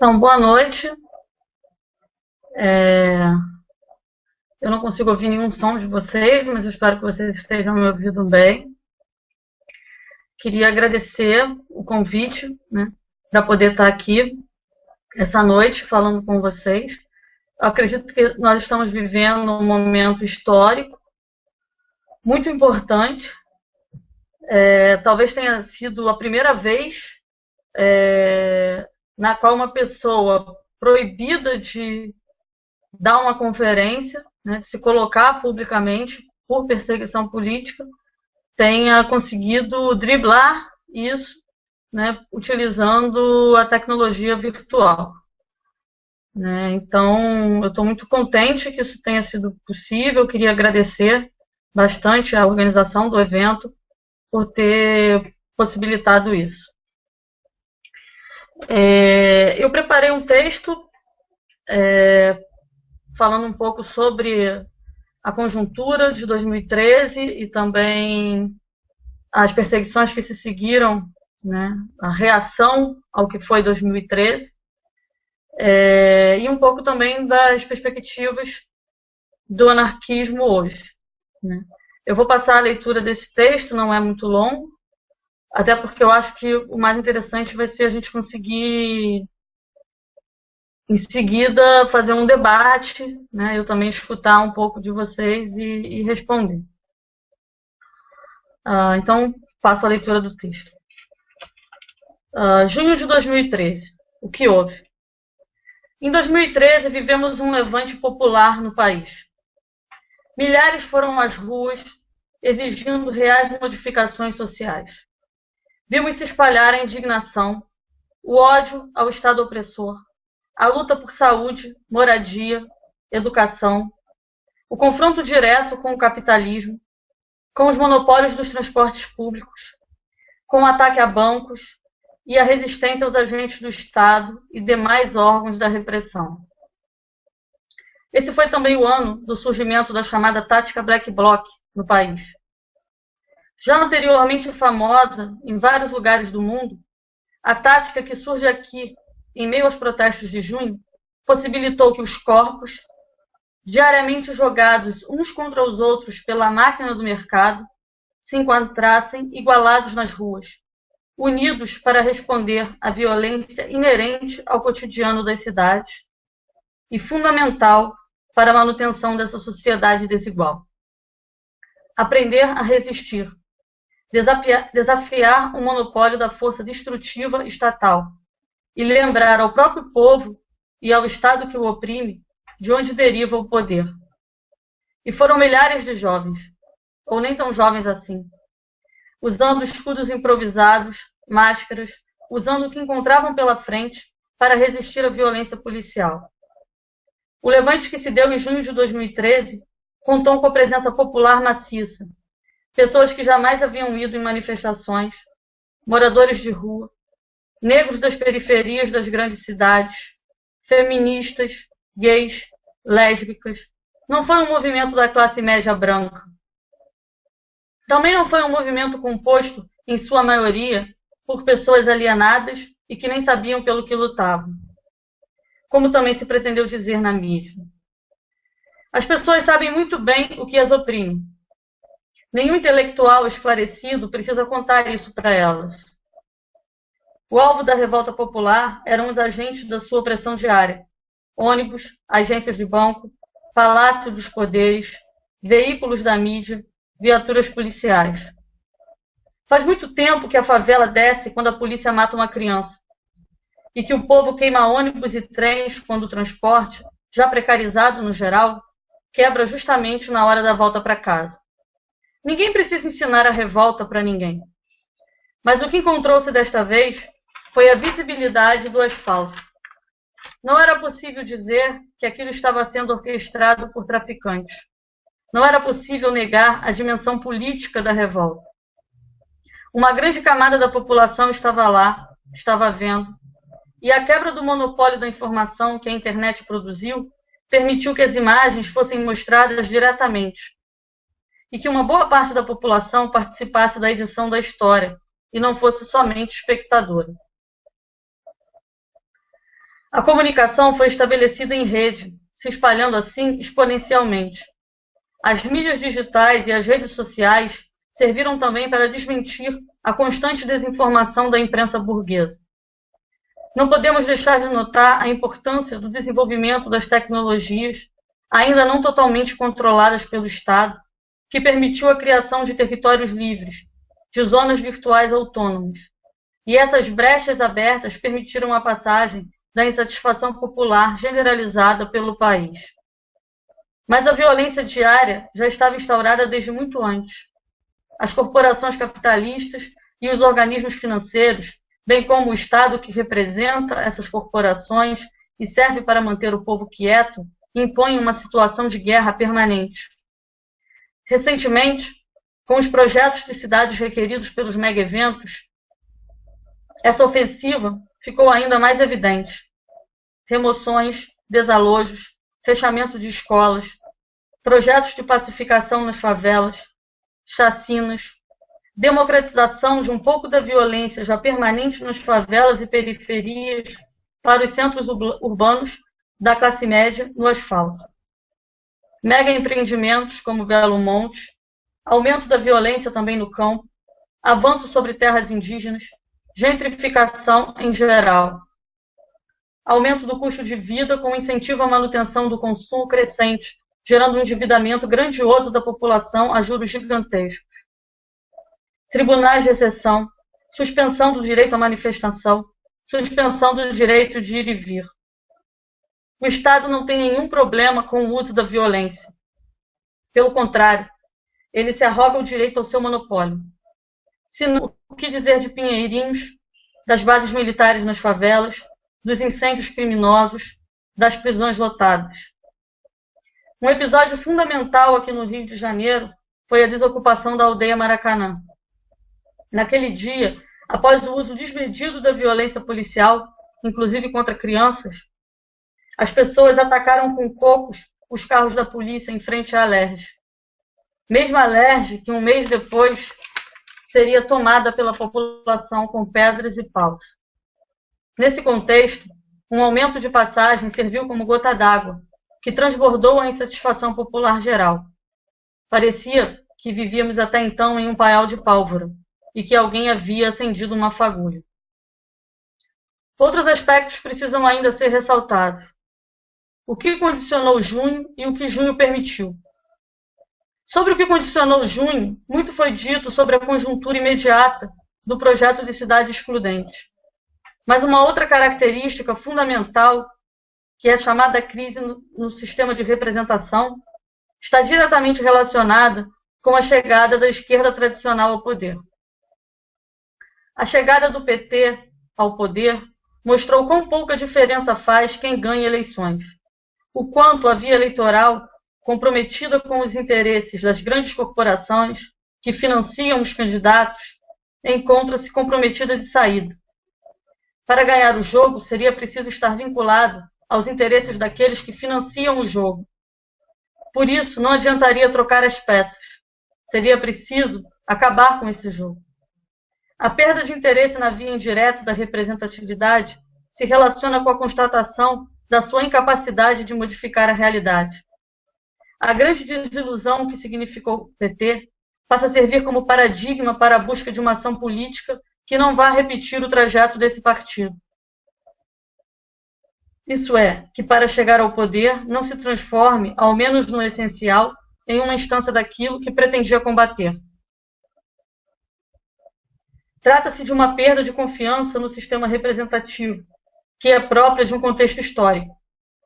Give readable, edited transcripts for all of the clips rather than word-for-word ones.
Então, boa noite. Eu não consigo ouvir nenhum som de vocês, mas eu espero que vocês estejam me ouvindo bem. Queria agradecer o convite, né, para poder estar aqui essa noite falando com vocês. Eu acredito que nós estamos vivendo um momento histórico muito importante. Talvez tenha sido a primeira vez na qual uma pessoa proibida de dar uma conferência, né, de se colocar publicamente por perseguição política, tenha conseguido driblar isso, né, utilizando a tecnologia virtual. Né? Então, eu estou muito contente que isso tenha sido possível. Queria agradecer bastante a organização do evento por ter possibilitado isso. Eu preparei um texto falando um pouco sobre a conjuntura de 2013 e também as perseguições que se seguiram, né, a reação ao que foi 2013, e um pouco também das perspectivas do anarquismo hoje. Né. Eu vou passar a leitura desse texto, não é muito longo, até porque eu acho que o mais interessante vai ser a gente conseguir, em seguida, fazer um debate, né, eu também escutar um pouco de vocês e responder. Então, passo a leitura do texto. Junho de 2013. O que houve? Em 2013, vivemos um levante popular no país. Milhares foram às ruas exigindo reais modificações sociais. Vimos se espalhar a indignação, o ódio ao Estado opressor, a luta por saúde, moradia, educação, o confronto direto com o capitalismo, com os monopólios dos transportes públicos, com o ataque a bancos e a resistência aos agentes do Estado e demais órgãos da repressão. Esse foi também o ano do surgimento da chamada tática Black Bloc no país. Já anteriormente famosa em vários lugares do mundo, a tática que surge aqui, em meio aos protestos de junho, possibilitou que os corpos, diariamente jogados uns contra os outros pela máquina do mercado, se encontrassem igualados nas ruas, unidos para responder à violência inerente ao cotidiano das cidades e fundamental para a manutenção dessa sociedade desigual. Aprender a resistir, desafiar o monopólio da força destrutiva estatal e lembrar ao próprio povo e ao Estado que o oprime de onde deriva o poder. E foram milhares de jovens, ou nem tão jovens assim, usando escudos improvisados, máscaras, usando o que encontravam pela frente para resistir à violência policial. O levante que se deu em junho de 2013 contou com a presença popular maciça, pessoas que jamais haviam ido em manifestações, moradores de rua, negros das periferias das grandes cidades, feministas, gays, lésbicas. Não foi um movimento da classe média branca. Também não foi um movimento composto, em sua maioria, por pessoas alienadas e que nem sabiam pelo que lutavam, como também se pretendeu dizer na mídia. As pessoas sabem muito bem o que as oprime. Nenhum intelectual esclarecido precisa contar isso para elas. O alvo da revolta popular eram os agentes da sua opressão diária: ônibus, agências de banco, palácio dos poderes, veículos da mídia, viaturas policiais. Faz muito tempo que a favela desce quando a polícia mata uma criança, e que o povo queima ônibus e trens quando o transporte, já precarizado no geral, quebra justamente na hora da volta para casa. Ninguém precisa ensinar a revolta para ninguém. Mas o que encontrou-se desta vez foi a visibilidade do asfalto. Não era possível dizer que aquilo estava sendo orquestrado por traficantes. Não era possível negar a dimensão política da revolta. Uma grande camada da população estava lá, estava vendo, e a quebra do monopólio da informação que a internet produziu permitiu que as imagens fossem mostradas diretamente, e que uma boa parte da população participasse da edição da história, e não fosse somente espectadora. A comunicação foi estabelecida em rede, se espalhando assim exponencialmente. As mídias digitais e as redes sociais serviram também para desmentir a constante desinformação da imprensa burguesa. Não podemos deixar de notar a importância do desenvolvimento das tecnologias, ainda não totalmente controladas pelo Estado, que permitiu a criação de territórios livres, de zonas virtuais autônomas. E essas brechas abertas permitiram a passagem da insatisfação popular generalizada pelo país. Mas a violência diária já estava instaurada desde muito antes. As corporações capitalistas e os organismos financeiros, bem como o Estado que representa essas corporações e serve para manter o povo quieto, impõem uma situação de guerra permanente. Recentemente, com os projetos de cidades requeridos pelos mega-eventos, essa ofensiva ficou ainda mais evidente. Remoções, desalojos, fechamento de escolas, projetos de pacificação nas favelas, chacinas, democratização de um pouco da violência já permanente nas favelas e periferias para os centros urbanos da classe média no asfalto. Mega empreendimentos como Belo Monte, aumento da violência também no campo, avanço sobre terras indígenas, gentrificação em geral. Aumento do custo de vida com incentivo à manutenção do consumo crescente, gerando um endividamento grandioso da população a juros gigantescos. Tribunais de exceção, suspensão do direito à manifestação, suspensão do direito de ir e vir. O Estado não tem nenhum problema com o uso da violência. Pelo contrário, ele se arroga o direito ao seu monopólio. O que dizer de pinheirinhos, das bases militares nas favelas, dos incêndios criminosos, das prisões lotadas? Um episódio fundamental aqui no Rio de Janeiro foi a desocupação da aldeia Maracanã. Naquele dia, após o uso desmedido da violência policial, inclusive contra crianças, as pessoas atacaram com cocos os carros da polícia em frente à Alerj. Mesma Alerj que um mês depois seria tomada pela população com pedras e paus. Nesse contexto, um aumento de passagem serviu como gota d'água, que transbordou a insatisfação popular geral. Parecia que vivíamos até então em um paiol de pólvora e que alguém havia acendido uma fagulha. Outros aspectos precisam ainda ser ressaltados. O que condicionou junho e o que junho permitiu? Sobre o que condicionou junho, muito foi dito sobre a conjuntura imediata do projeto de cidade excludente. Mas uma outra característica fundamental, que é a chamada crise no sistema de representação, está diretamente relacionada com a chegada da esquerda tradicional ao poder. A chegada do PT ao poder mostrou quão pouca diferença faz quem ganha eleições, o quanto a via eleitoral, comprometida com os interesses das grandes corporações que financiam os candidatos, encontra-se comprometida de saída. Para ganhar o jogo, seria preciso estar vinculado aos interesses daqueles que financiam o jogo. Por isso, não adiantaria trocar as peças. Seria preciso acabar com esse jogo. A perda de interesse na via indireta da representatividade se relaciona com a constatação da sua incapacidade de modificar a realidade. A grande desilusão que significou o PT passa a servir como paradigma para a busca de uma ação política que não vá repetir o trajeto desse partido. Isso é, que para chegar ao poder não se transforme, ao menos no essencial, em uma instância daquilo que pretendia combater. Trata-se de uma perda de confiança no sistema representativo, que é própria de um contexto histórico,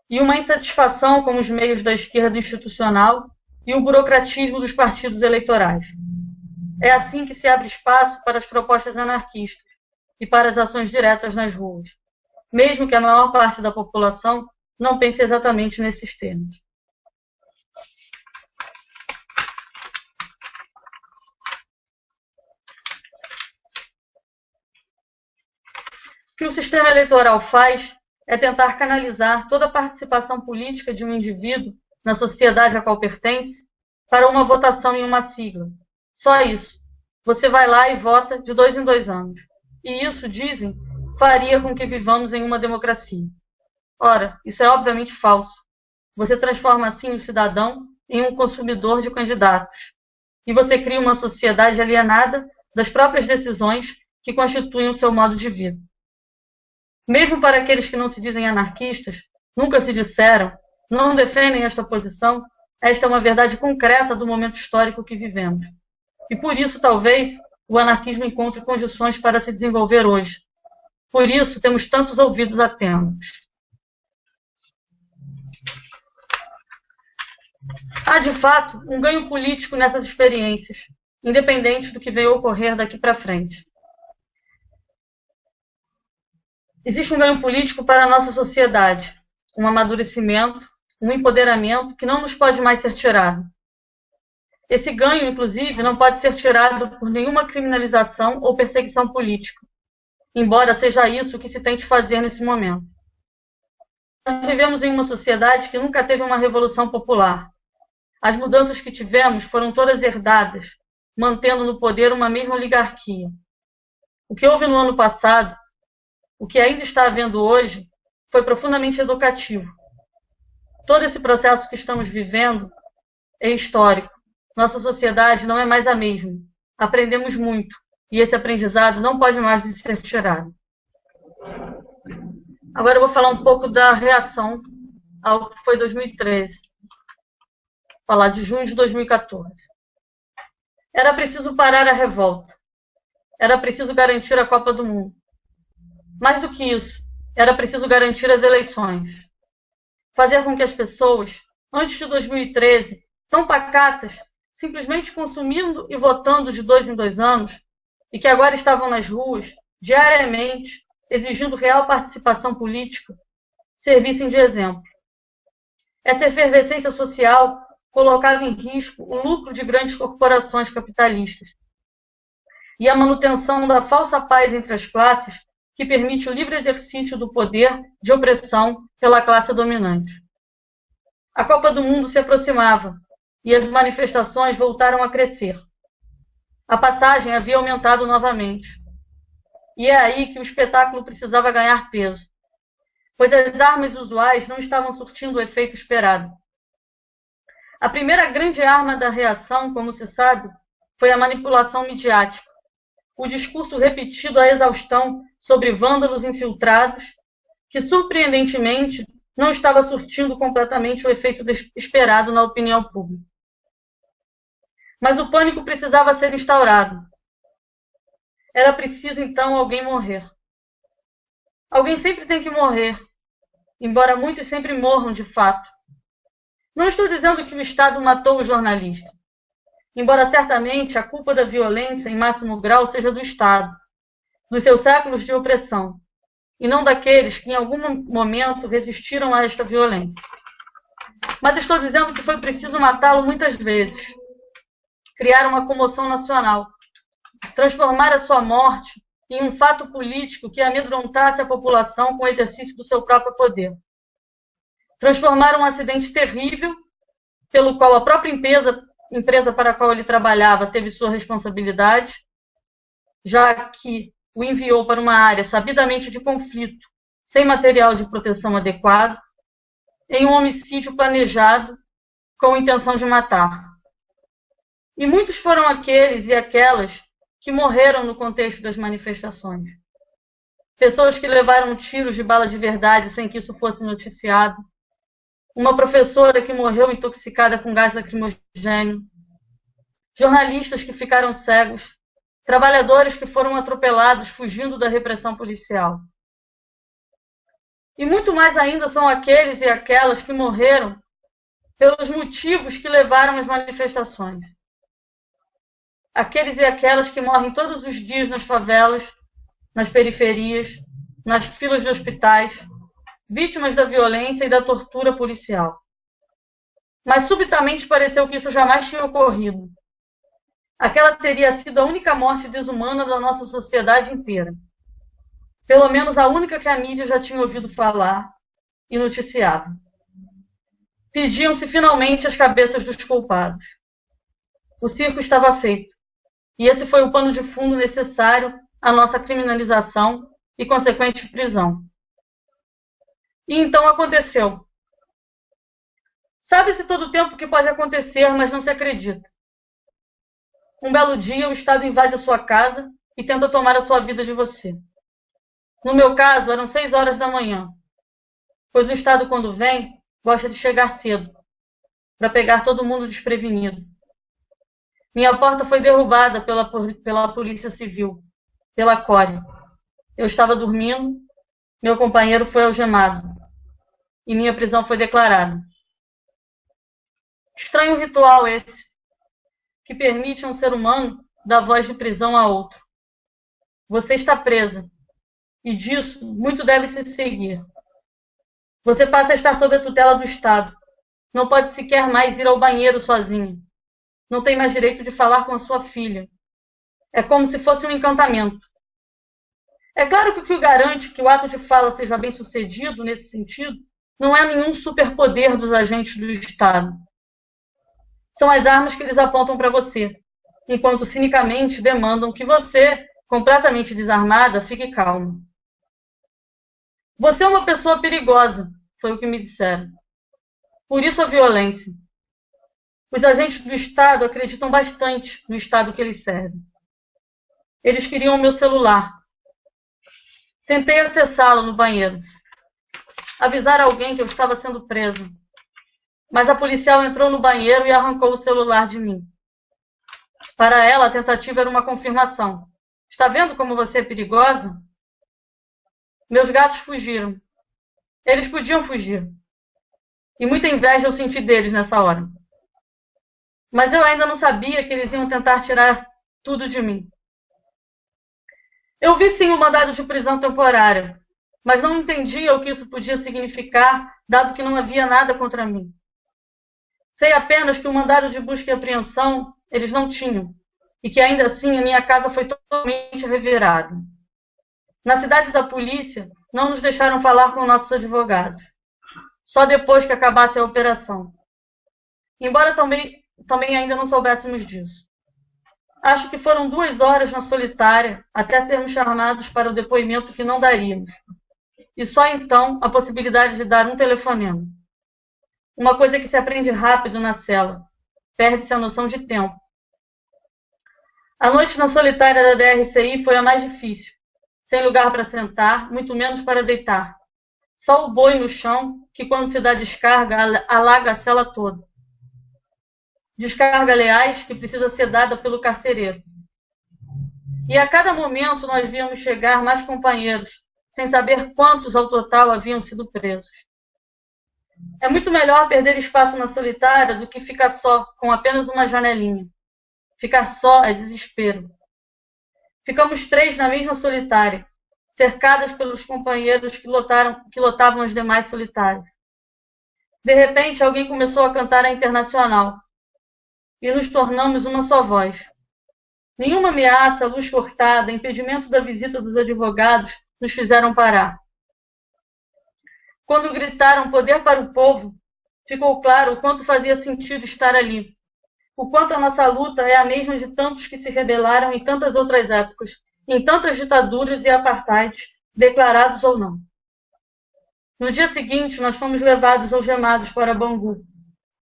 e uma insatisfação com os meios da esquerda institucional e o burocratismo dos partidos eleitorais. É assim que se abre espaço para as propostas anarquistas e para as ações diretas nas ruas, mesmo que a maior parte da população não pense exatamente nesses termos. O que o sistema eleitoral faz é tentar canalizar toda a participação política de um indivíduo na sociedade a qual pertence para uma votação em uma sigla. Só isso. Você vai lá e vota de 2 em 2 anos. E isso, dizem, faria com que vivamos em uma democracia. Ora, isso é obviamente falso. Você transforma assim o cidadão em um consumidor de candidatos. E você cria uma sociedade alienada das próprias decisões que constituem o seu modo de vida. Mesmo para aqueles que não se dizem anarquistas, nunca se disseram, não defendem esta posição, esta é uma verdade concreta do momento histórico que vivemos. E por isso, talvez, o anarquismo encontre condições para se desenvolver hoje. Por isso, temos tantos ouvidos atentos. Há, de fato, um ganho político nessas experiências, independente do que venha a ocorrer daqui para frente. Existe um ganho político para a nossa sociedade, um amadurecimento, um empoderamento que não nos pode mais ser tirado. Esse ganho, inclusive, não pode ser tirado por nenhuma criminalização ou perseguição política, embora seja isso o que se tente fazer nesse momento. Nós vivemos em uma sociedade que nunca teve uma revolução popular. As mudanças que tivemos foram todas herdadas, mantendo no poder uma mesma oligarquia. O que houve no ano passado, o que ainda está havendo hoje, foi profundamente educativo. Todo esse processo que estamos vivendo é histórico. Nossa sociedade não é mais a mesma. Aprendemos muito, e esse aprendizado não pode mais ser tirado. Agora eu vou falar um pouco da reação ao que foi 2013. Falar de junho de 2014. Era preciso parar a revolta. Era preciso garantir a Copa do Mundo. Mais do que isso, era preciso garantir as eleições. Fazer com que as pessoas, antes de 2013, tão pacatas, simplesmente consumindo e votando de 2 em 2 anos, e que agora estavam nas ruas, diariamente, exigindo real participação política, servissem de exemplo. Essa efervescência social colocava em risco o lucro de grandes corporações capitalistas e a manutenção da falsa paz entre as classes que permite o livre exercício do poder de opressão pela classe dominante. A Copa do Mundo se aproximava e as manifestações voltaram a crescer. A passagem havia aumentado novamente. E é aí que o espetáculo precisava ganhar peso, pois as armas usuais não estavam surtindo o efeito esperado. A primeira grande arma da reação, como se sabe, foi a manipulação midiática, o discurso repetido à exaustão sobre vândalos infiltrados, que, surpreendentemente, não estava surtindo completamente o efeito esperado na opinião pública. Mas o pânico precisava ser instaurado. Era preciso, então, alguém morrer. Alguém sempre tem que morrer, embora muitos sempre morram de fato. Não estou dizendo que o Estado matou o jornalista, embora certamente a culpa da violência em máximo grau seja do Estado, dos seus séculos de opressão, e não daqueles que em algum momento resistiram a esta violência. Mas estou dizendo que foi preciso matá-lo muitas vezes, criar uma comoção nacional, transformar a sua morte em um fato político que amedrontasse a população com o exercício do seu próprio poder. Transformar um acidente terrível, pelo qual a própria empresa para a qual ele trabalhava teve sua responsabilidade, já que o enviou para uma área sabidamente de conflito, sem material de proteção adequado, em um homicídio planejado com a intenção de matar. E muitos foram aqueles e aquelas que morreram no contexto das manifestações. Pessoas que levaram tiros de bala de verdade sem que isso fosse noticiado. Uma professora que morreu intoxicada com gás lacrimogêneo. Jornalistas que ficaram cegos. Trabalhadores que foram atropelados fugindo da repressão policial. E muito mais ainda são aqueles e aquelas que morreram pelos motivos que levaram às manifestações. Aqueles e aquelas que morrem todos os dias nas favelas, nas periferias, nas filas de hospitais, vítimas da violência e da tortura policial. Mas subitamente pareceu que isso jamais tinha ocorrido. Aquela teria sido a única morte desumana da nossa sociedade inteira. Pelo menos a única que a mídia já tinha ouvido falar e noticiado. Pediam-se finalmente as cabeças dos culpados. O circo estava feito. E esse foi o pano de fundo necessário à nossa criminalização e consequente prisão. E então aconteceu. Sabe-se todo o tempo que pode acontecer, mas não se acredita. Um belo dia, o Estado invade a sua casa e tenta tomar a sua vida de você. No meu caso, eram 6 horas da manhã, pois o Estado, quando vem, gosta de chegar cedo, para pegar todo mundo desprevenido. Minha porta foi derrubada pela Polícia Civil, pela Core. Eu estava dormindo, meu companheiro foi algemado, e minha prisão foi declarada. Estranho ritual esse, que permite a um ser humano dar voz de prisão a outro. Você está presa, e disso muito deve se seguir. Você passa a estar sob a tutela do Estado. Não pode sequer mais ir ao banheiro sozinho. Não tem mais direito de falar com a sua filha. É como se fosse um encantamento. É claro que o que o garante que o ato de fala seja bem sucedido nesse sentido não é nenhum superpoder dos agentes do Estado. São as armas que eles apontam para você, enquanto cinicamente demandam que você, completamente desarmada, fique calma. Você é uma pessoa perigosa, foi o que me disseram. Por isso a violência. Os agentes do Estado acreditam bastante no Estado que eles servem. Eles queriam o meu celular. Tentei acessá-lo no banheiro. Avisar alguém que eu estava sendo presa. Mas a policial entrou no banheiro e arrancou o celular de mim. Para ela, a tentativa era uma confirmação. Está vendo como você é perigosa? Meus gatos fugiram. Eles podiam fugir. E muita inveja eu senti deles nessa hora. Mas eu ainda não sabia que eles iam tentar tirar tudo de mim. Eu vi sim o mandado de prisão temporária, mas não entendia o que isso podia significar, dado que não havia nada contra mim. Sei apenas que o mandado de busca e apreensão eles não tinham, e que ainda assim a minha casa foi totalmente revirada. Na cidade da polícia, não nos deixaram falar com nossos advogados. Só depois que acabasse a operação. Embora também ainda não soubéssemos disso. Acho que foram 2 horas na solitária até sermos chamados para o depoimento que não daríamos. E só então a possibilidade de dar um telefonema. Uma coisa que se aprende rápido na cela. Perde-se a noção de tempo. A noite na solitária da DRCI foi a mais difícil. Sem lugar para sentar, muito menos para deitar. Só o boi no chão, que quando se dá descarga, alaga a cela toda. Descarga, aliás, que precisa ser dada pelo carcereiro. E a cada momento nós víamos chegar mais companheiros, sem saber quantos ao total haviam sido presos. É muito melhor perder espaço na solitária do que ficar só, com apenas uma janelinha. Ficar só é desespero. Ficamos 3 na mesma solitária, cercadas pelos companheiros que lotavam as demais solitárias. De repente, alguém começou a cantar a Internacional, e nos tornamos uma só voz. Nenhuma ameaça, luz cortada, impedimento da visita dos advogados nos fizeram parar. Quando gritaram poder para o povo, ficou claro o quanto fazia sentido estar ali. O quanto a nossa luta é a mesma de tantos que se rebelaram em tantas outras épocas, em tantas ditaduras e apartheids, declarados ou não. No dia seguinte, nós fomos levados algemados para Bangu,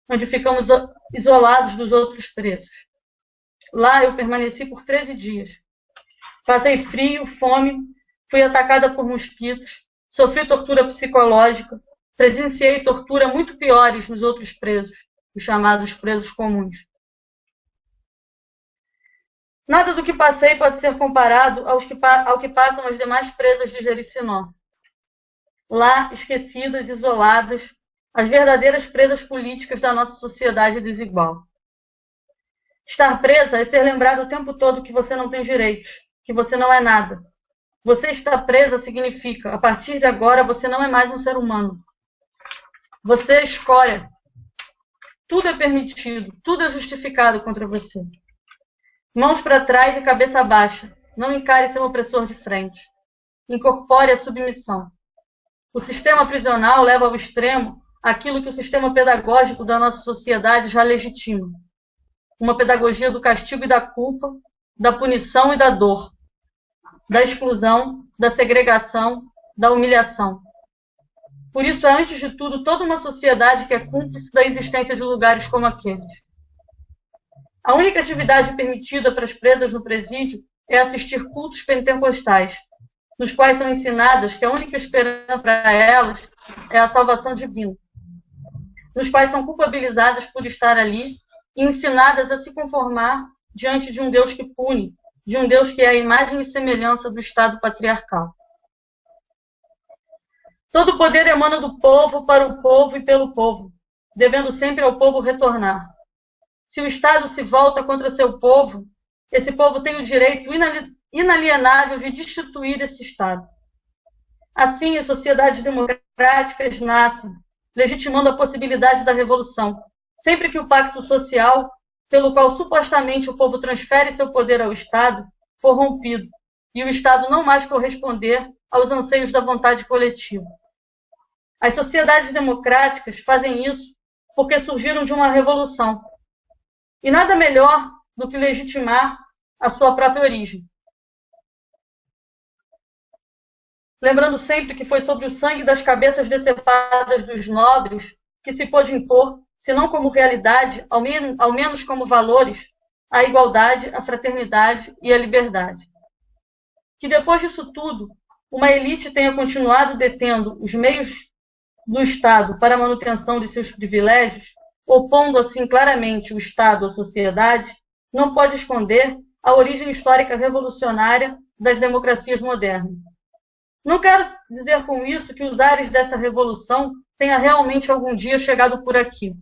onde ficamos isolados dos outros presos. Lá eu permaneci por 13 dias. Passei frio, fome, fui atacada por mosquitos, sofri tortura psicológica, presenciei tortura muito piores nos outros presos, os chamados presos comuns. Nada do que passei pode ser comparado ao que passam as demais presas de Jericinó. Lá, esquecidas, isoladas, as verdadeiras presas políticas da nossa sociedade desigual. Estar presa é ser lembrado o tempo todo que você não tem direitos, que você não é nada. Você estar presa significa, a partir de agora, você não é mais um ser humano. Você é escória. Tudo é permitido, tudo é justificado contra você. Mãos para trás e cabeça baixa. Não encare seu opressor de frente. Incorpore a submissão. O sistema prisional leva ao extremo aquilo que o sistema pedagógico da nossa sociedade já legitima. Uma pedagogia do castigo e da culpa, da punição e da dor, da exclusão, da segregação, da humilhação. Por isso é, antes de tudo, toda uma sociedade que é cúmplice da existência de lugares como aqueles. A única atividade permitida para as presas no presídio é assistir cultos pentecostais, nos quais são ensinadas que a única esperança para elas é a salvação divina, nos quais são culpabilizadas por estar ali e ensinadas a se conformar diante de um Deus que pune, de um Deus que é a imagem e semelhança do Estado patriarcal. Todo o poder emana do povo, para o povo e pelo povo, devendo sempre ao povo retornar. Se o Estado se volta contra seu povo, esse povo tem o direito inalienável de destituir esse Estado. Assim, as sociedades democráticas nascem, legitimando a possibilidade da revolução, sempre que o pacto social, pelo qual supostamente o povo transfere seu poder ao Estado, for rompido, e o Estado não mais corresponder aos anseios da vontade coletiva. As sociedades democráticas fazem isso porque surgiram de uma revolução. E nada melhor do que legitimar a sua própria origem. Lembrando sempre que foi sobre o sangue das cabeças decepadas dos nobres que se pôde impor, se não como realidade, ao menos como valores, a igualdade, a fraternidade e a liberdade. Que depois disso tudo, uma elite tenha continuado detendo os meios do Estado para a manutenção de seus privilégios, opondo assim claramente o Estado à sociedade, não pode esconder a origem histórica revolucionária das democracias modernas. Não quero dizer com isso que os ares desta revolução tenha realmente algum dia chegado por aqui.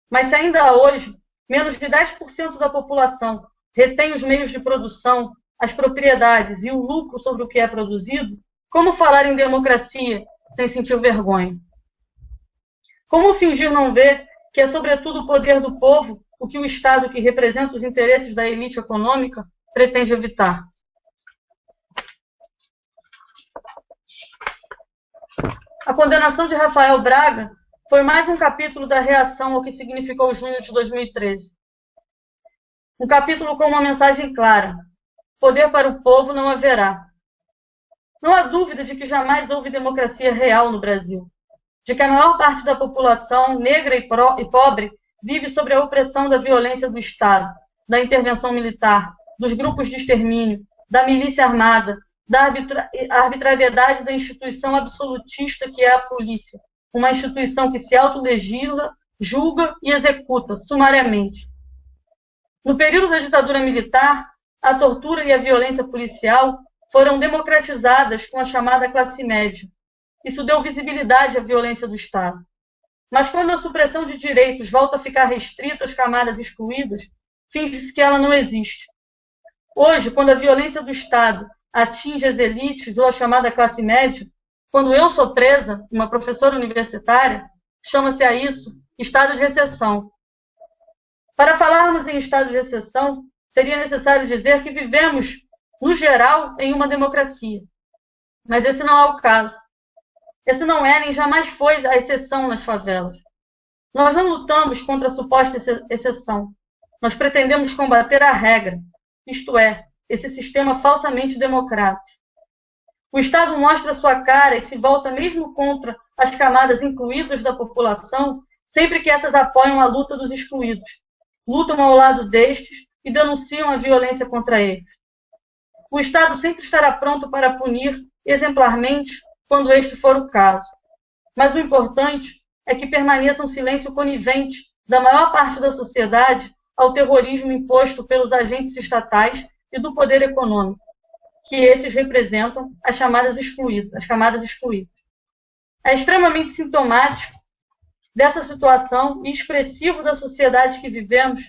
Mas se ainda hoje menos de 10% da população retém os meios de produção, as propriedades e o lucro sobre o que é produzido, como falar em democracia sem sentir vergonha? Como fingir não ver que é sobretudo o poder do povo o que o Estado, que representa os interesses da elite econômica, pretende evitar? A condenação de Rafael Braga foi mais um capítulo da reação ao que significou junho de 2013. Um capítulo com uma mensagem clara: poder para o povo não haverá. Não há dúvida de que jamais houve democracia real no Brasil, de que a maior parte da população, negra e pobre, vive sob a opressão da violência do Estado, da intervenção militar, dos grupos de extermínio, da milícia armada, da arbitrariedade da instituição absolutista que é a polícia, uma instituição que se autolegisla, julga e executa sumariamente. No período da ditadura militar, a tortura e a violência policial foram democratizadas com a chamada classe média. Isso deu visibilidade à violência do Estado. Mas quando a supressão de direitos volta a ficar restrita às camadas excluídas, finge-se que ela não existe. Hoje, quando a violência do Estado atinge as elites ou a chamada classe média, quando eu sou presa, uma professora universitária, chama-se a isso estado de exceção. Para falarmos em estado de exceção, seria necessário dizer que vivemos, no geral, em uma democracia. Mas esse não é o caso. Esse não é nem jamais foi a exceção nas favelas. Nós não lutamos contra a suposta exceção. Nós pretendemos combater a regra, isto é, esse sistema falsamente democrático. O Estado mostra sua cara e se volta mesmo contra as camadas incluídas da população sempre que essas apoiam a luta dos excluídos, lutam ao lado destes e denunciam a violência contra eles. O Estado sempre estará pronto para punir exemplarmente quando este for o caso. Mas o importante é que permaneça um silêncio conivente da maior parte da sociedade ao terrorismo imposto pelos agentes estatais e do poder econômico, que esses representam as camadas excluídas. É extremamente sintomático dessa situação e expressivo da sociedade que vivemos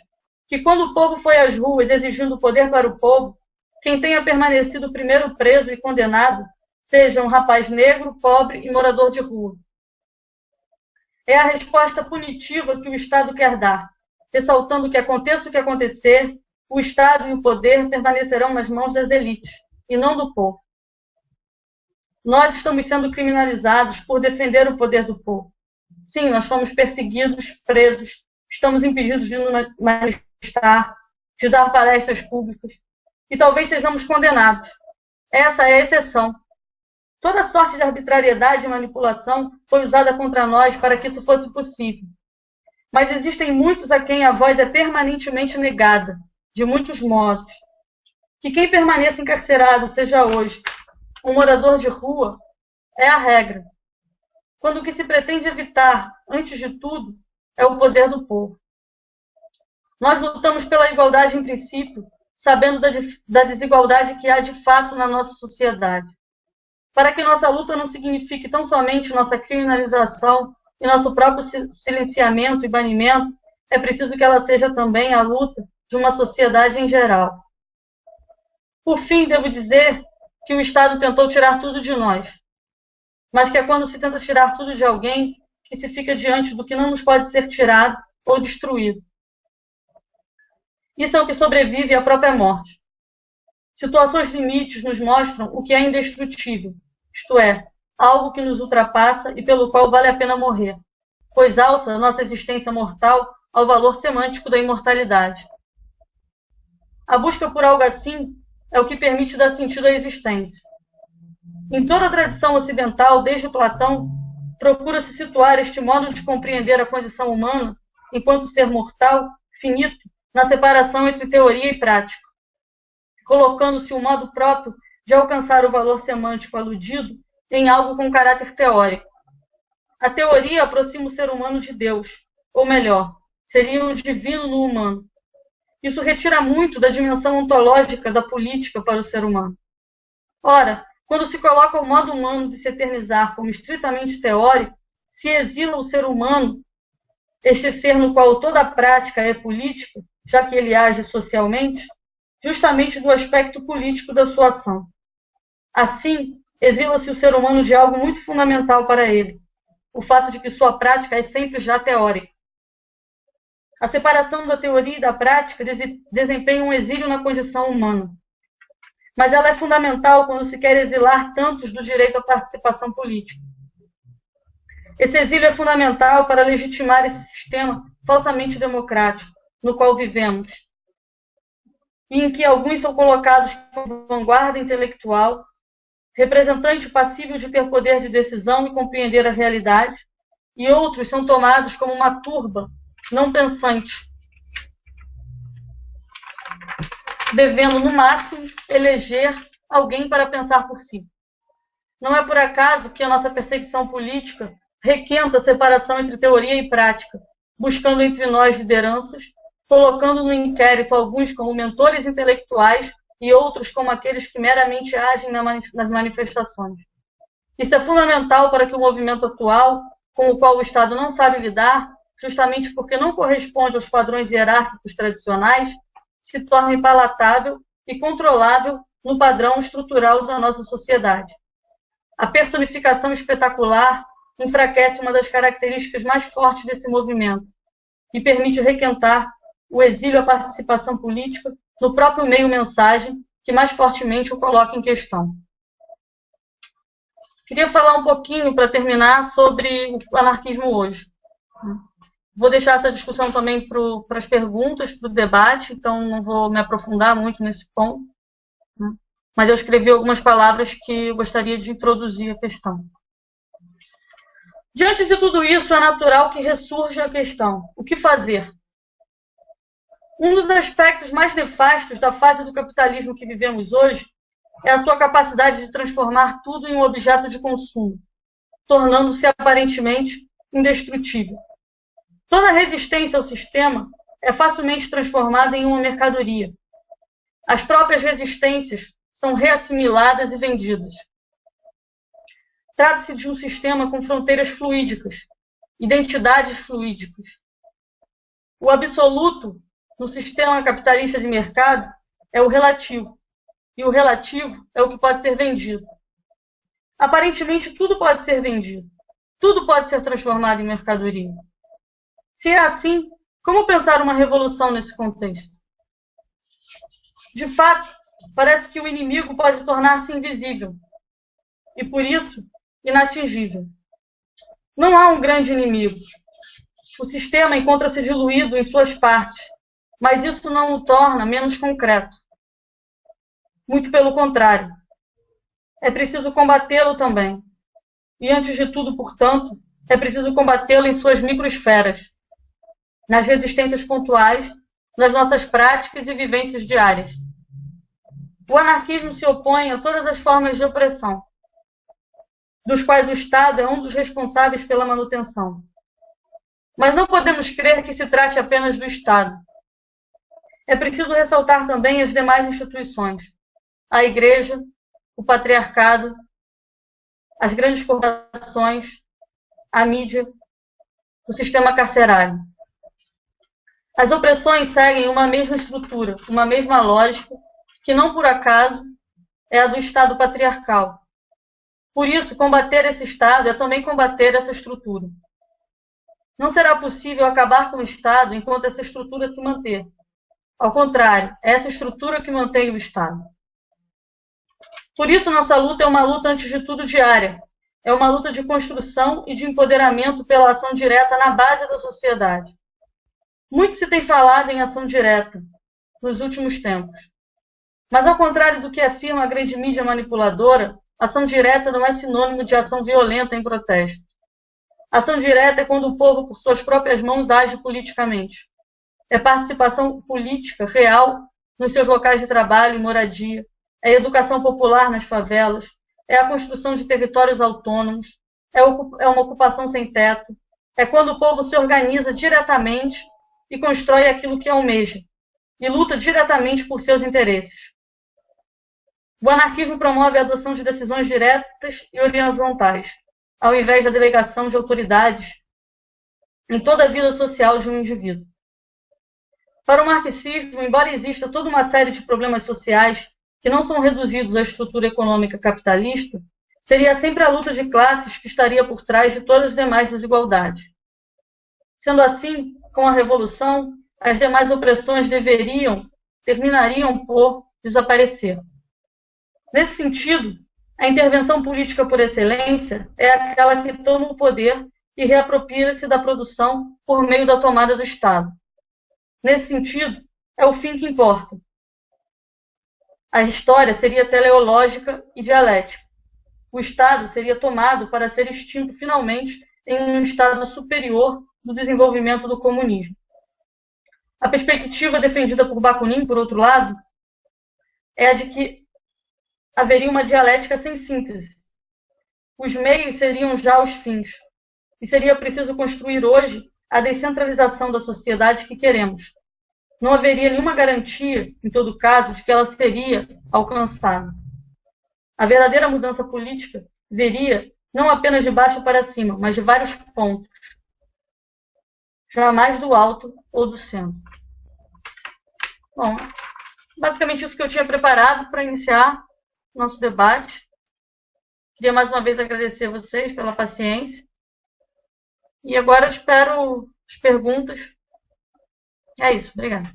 que, quando o povo foi às ruas exigindo poder para o povo, quem tenha permanecido primeiro preso e condenado seja um rapaz negro, pobre e morador de rua. É a resposta punitiva que o Estado quer dar, ressaltando que aconteça o que acontecer, o Estado e o poder permanecerão nas mãos das elites, e não do povo. Nós estamos sendo criminalizados por defender o poder do povo. Sim, nós fomos perseguidos, presos, estamos impedidos de nos manifestar, de dar palestras públicas, e talvez sejamos condenados. Essa é a exceção. Toda sorte de arbitrariedade e manipulação foi usada contra nós para que isso fosse possível. Mas existem muitos a quem a voz é permanentemente negada, de muitos modos. Que quem permaneça encarcerado seja hoje um morador de rua é a regra, quando o que se pretende evitar, antes de tudo, é o poder do povo. Nós lutamos pela igualdade em princípio, sabendo da desigualdade que há de fato na nossa sociedade. Para que nossa luta não signifique tão somente nossa criminalização e nosso próprio silenciamento e banimento, é preciso que ela seja também a luta de uma sociedade em geral. Por fim, devo dizer que o Estado tentou tirar tudo de nós, mas que é quando se tenta tirar tudo de alguém que se fica diante do que não nos pode ser tirado ou destruído. Isso é o que sobrevive à própria morte. Situações limites nos mostram o que é indestrutível, isto é, algo que nos ultrapassa e pelo qual vale a pena morrer, pois alça a nossa existência mortal ao valor semântico da imortalidade. A busca por algo assim é o que permite dar sentido à existência. Em toda a tradição ocidental, desde Platão, procura-se situar este modo de compreender a condição humana, enquanto ser mortal, finito, na separação entre teoria e prática, colocando-se um modo próprio de alcançar o valor semântico aludido em algo com caráter teórico. A teoria aproxima o ser humano de Deus, ou melhor, seria o divino no humano. Isso retira muito da dimensão ontológica da política para o ser humano. Ora, quando se coloca o modo humano de se eternizar como estritamente teórico, se exila o ser humano, este ser no qual toda a prática é política, já que ele age socialmente, justamente do aspecto político da sua ação. Assim, exila-se o ser humano de algo muito fundamental para ele, o fato de que sua prática é sempre já teórica. A separação da teoria e da prática desempenha um exílio na condição humana. Mas ela é fundamental quando se quer exilar tantos do direito à participação política. Esse exílio é fundamental para legitimar esse sistema falsamente democrático, no qual vivemos, e em que alguns são colocados como vanguarda intelectual, representante passível de ter poder de decisão e compreender a realidade, e outros são tomados como uma turba não pensante, devendo, no máximo, eleger alguém para pensar por si. Não é por acaso que a nossa perseguição política requenta a separação entre teoria e prática, buscando entre nós lideranças, colocando no inquérito alguns como mentores intelectuais e outros como aqueles que meramente agem nas manifestações. Isso é fundamental para que o movimento atual, com o qual o Estado não sabe lidar, justamente porque não corresponde aos padrões hierárquicos tradicionais, se torne palatável e controlável no padrão estrutural da nossa sociedade. A personificação espetacular enfraquece uma das características mais fortes desse movimento e permite requentar o exílio à participação política no próprio meio-mensagem que mais fortemente o coloca em questão. Queria falar um pouquinho, para terminar, sobre o anarquismo hoje. Vou deixar essa discussão também para as perguntas, para o debate, então não vou me aprofundar muito nesse ponto, mas eu escrevi algumas palavras que eu gostaria de introduzir a questão. Diante de tudo isso, é natural que ressurja a questão: o que fazer? Um dos aspectos mais nefastos da fase do capitalismo que vivemos hoje é a sua capacidade de transformar tudo em um objeto de consumo, tornando-se aparentemente indestrutível. Toda resistência ao sistema é facilmente transformada em uma mercadoria. As próprias resistências são reassimiladas e vendidas. Trata-se de um sistema com fronteiras fluídicas, identidades fluídicas. O absoluto no sistema capitalista de mercado é o relativo, e o relativo é o que pode ser vendido. Aparentemente, tudo pode ser vendido, tudo pode ser transformado em mercadoria. Se é assim, como pensar uma revolução nesse contexto? De fato, parece que o inimigo pode tornar-se invisível, e por isso, inatingível. Não há um grande inimigo. O sistema encontra-se diluído em suas partes, mas isso não o torna menos concreto. Muito pelo contrário. é preciso combatê-lo também. E, antes de tudo, portanto, é preciso combatê-lo em suas microesferas, nas resistências pontuais, nas nossas práticas e vivências diárias. O anarquismo se opõe a todas as formas de opressão, dos quais o Estado é um dos responsáveis pela manutenção. Mas não podemos crer que se trate apenas do Estado. É preciso ressaltar também as demais instituições, a Igreja, o patriarcado, as grandes corporações, a mídia, o sistema carcerário. As opressões seguem uma mesma estrutura, uma mesma lógica, que não por acaso é a do Estado patriarcal. Por isso, combater esse Estado é também combater essa estrutura. Não será possível acabar com o Estado enquanto essa estrutura se manter. Ao contrário, é essa estrutura que mantém o Estado. Por isso, nossa luta é uma luta, antes de tudo, diária. É uma luta de construção e de empoderamento pela ação direta na base da sociedade. Muito se tem falado em ação direta nos últimos tempos. Mas, ao contrário do que afirma a grande mídia manipuladora, ação direta não é sinônimo de ação violenta em protesto. Ação direta é quando o povo, por suas próprias mãos, age politicamente. É participação política real nos seus locais de trabalho e moradia, é educação popular nas favelas, é a construção de territórios autônomos, é uma ocupação sem teto, é quando o povo se organiza diretamente e constrói aquilo que almeja, e luta diretamente por seus interesses. O anarquismo promove a adoção de decisões diretas e horizontais, ao invés da delegação de autoridades em toda a vida social de um indivíduo. Para o marxismo, embora exista toda uma série de problemas sociais que não são reduzidos à estrutura econômica capitalista, seria sempre a luta de classes que estaria por trás de todas as demais desigualdades. Sendo assim, com a Revolução, as demais opressões terminariam por desaparecer. Nesse sentido, a intervenção política por excelência é aquela que toma o poder e reapropria-se da produção por meio da tomada do Estado. Nesse sentido, é o fim que importa. A história seria teleológica e dialética. O Estado seria tomado para ser extinto finalmente em um estado superior do desenvolvimento do comunismo. A perspectiva defendida por Bakunin, por outro lado, é a de que haveria uma dialética sem síntese. Os meios seriam já os fins, e seria preciso construir hoje a descentralização da sociedade que queremos. Não haveria nenhuma garantia, em todo caso, de que ela seria alcançada. A verdadeira mudança política viria não apenas de baixo para cima, mas de vários pontos, jamais do alto ou do centro. Bom, basicamente isso que eu tinha preparado para iniciar nosso debate. Queria mais uma vez agradecer a vocês pela paciência. E agora eu espero as perguntas. É isso, obrigada.